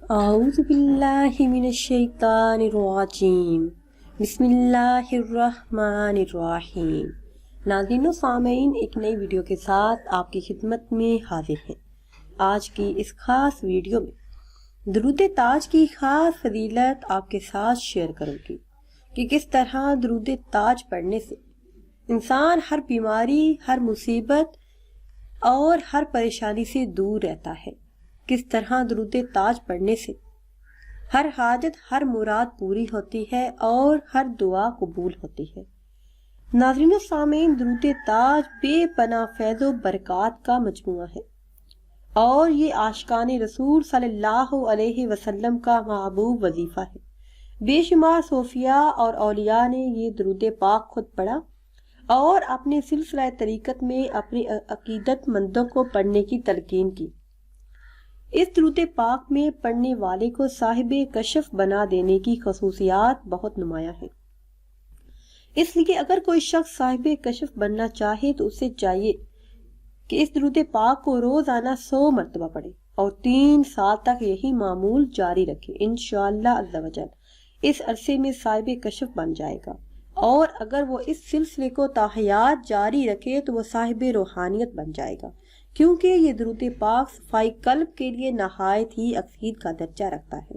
اعوذ باللہ من الشیطان الرجیم بسم اللہ الرحمن الرحیم۔ ناظرین و سامعین، ایک نئی ویڈیو کے ساتھ آپ کی خدمت میں حاضر ہیں۔ آج کی اس خاص ویڈیو میں درود تاج کی خاص فضیلت آپ کے ساتھ شیئر کروں گی کہ کس طرح درود تاج پڑھنے سے انسان ہر بیماری، ہر مصیبت اور ہر پریشانی سے دور رہتا ہے۔ کس طرح درود تاج پڑھنے سے ہر حاجت، ہر مراد پوری ہوتی ہے اور ہر دعا قبول ہوتی ہے۔ ناظرین و سامعین، درود تاج بے پناہ فیض و برکات کا مجموعہ ہے اور یہ عاشقان رسول صلی اللہ علیہ وسلم کا محبوب وظیفہ ہے۔ بے شمار صوفیاء اور اولیاء نے یہ درود پاک خود پڑھا اور اپنے سلسلہ طریقت میں اپنے عقیدت مندوں کو پڑھنے کی تلقین کی۔ اس درود پاک میں پڑھنے والے کو صاحب کشف بنا دینے کی خصوصیات بہت نمایاں ہیں۔ اس لیے اگر کوئی شخص صاحب کشف بننا چاہے تو اسے چاہیے کہ اس درود پاک کو روزانہ 100 مرتبہ پڑھے اور 3 سال تک یہی معمول جاری رکھے۔ انشاءاللہ عز و جل اس عرصے میں صاحب کشف بن جائے گا، اور اگر وہ اس سلسلے کو تا حیات جاری رکھے تو وہ صاحب روحانیت بن جائے گا، کیونکہ یہ درود پاک صفائی قلب کے لیے نہایت ہی اکثیر کا درجہ رکھتا ہے۔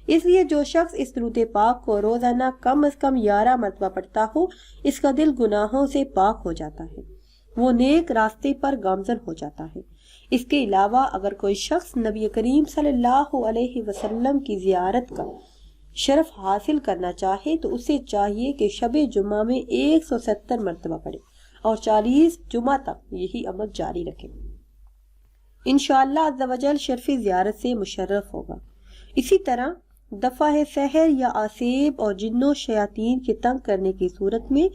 اس لیے جو شخص اس درود پاک کو روزانہ کم از کم 11 مرتبہ پڑھتا ہو، اس کا دل گناہوں سے پاک ہو جاتا ہے، وہ نیک راستے پر گامزن ہو جاتا ہے۔ اس کے علاوہ اگر کوئی شخص نبی کریم صلی اللہ علیہ وسلم کی زیارت کا شرف حاصل کرنا چاہے تو اسے چاہیے کہ شب جمعہ میں 170 مرتبہ پڑھے اور 40 جمعہ تک یہی عمل جاری رکھے۔ انشاءاللہ عز و جل شرف زیارت سے مشرف ہوگا۔ اسی طرح دفع سحر یا آسیب اور جن و شیاطین کے تنگ کرنے کی صورت میں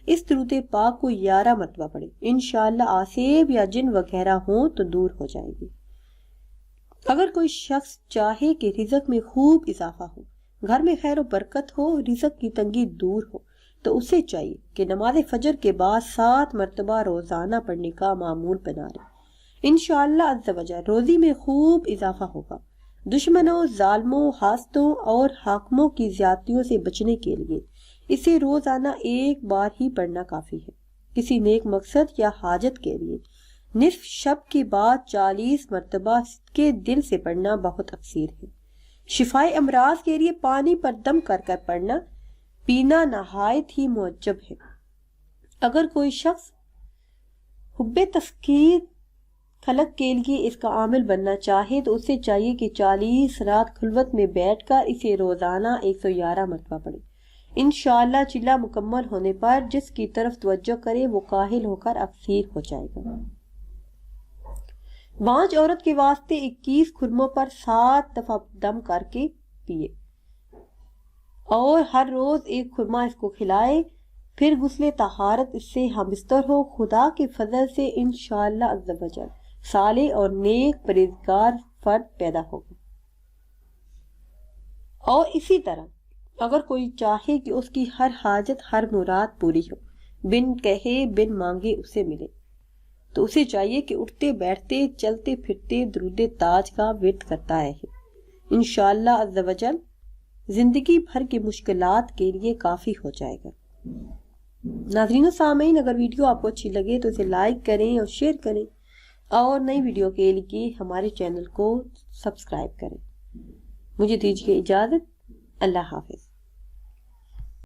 اس درود پاک کو 11 مرتبہ پڑھے۔ انشاءاللہ آسیب یا جن وغیرہ ہوں تو دور ہو جائے گی۔ اگر کوئی شخص چاہے کہ رزق میں خوب اضافہ ہو، گھر میں خیر و برکت ہو، رزق کی تنگی دور ہو، تو اسے چاہیے کہ نماز فجر کے بعد 7 مرتبہ روزانہ پڑھنے کا معمول بنا لے۔ انشاءاللہ عز و جل روزی میں خوب اضافہ ہوگا۔ دشمنوں، ظالموں، حاسدوں اور حاکموں کی زیادتیوں سے بچنے کے لیے اسے روزانہ 1 بار ہی پڑھنا کافی ہے۔ کسی نیک مقصد یا حاجت کے لیے نصف شب کے بعد 40 مرتبہ کے دل سے پڑھنا بہت اکثیر ہے۔ شفائے امراض کے لیے پانی پر دم کر کر پڑھنا پینا نہایت ہی معجب ہے۔ اگر کوئی شخص حب تذکیر خلق کے لیے اس کا عامل بننا چاہے تو اسے چاہیے کہ 40 رات خلوت میں بیٹھ کر اسے روزانہ 111 مرتبہ پڑھے۔ انشاءاللہ چلہ مکمل ہونے پر جس کی طرف توجہ کرے وہ کاہل ہو کر اکثیر ہو جائے گا۔ بانج عورت کے واسطے 21 خرموں پر 7 دفعہ دم کر کے پیے اور ہر روز 1 خرمہ اس کو کھلائے، پھر غسل طہارت اس سے ہمبستر ہو۔ خدا کے فضل سے انشاءاللہ عز و جل صالح اور نیک پرہیزگار فرد پیدا ہوگا۔ اور اسی طرح اگر کوئی چاہے کہ اس کی ہر حاجت، ہر مراد پوری ہو، بن کہے بن مانگے اسے ملے، تو اسے چاہیے کہ اٹھتے بیٹھتے چلتے پھرتے درود تاج کا ورد کرتا رہے۔ انشاءاللہ عز و جل زندگی بھر کی مشکلات کے لیے کافی ہو جائے گا۔ ناظرین و سامعین، اگر ویڈیو آپ کو اچھی لگے تو اسے لائک کریں اور شیئر کریں، اور نئی ویڈیو کے لیے ہمارے چینل کو سبسکرائب کریں۔ مجھے دیجیے اجازت۔ اللہ حافظ۔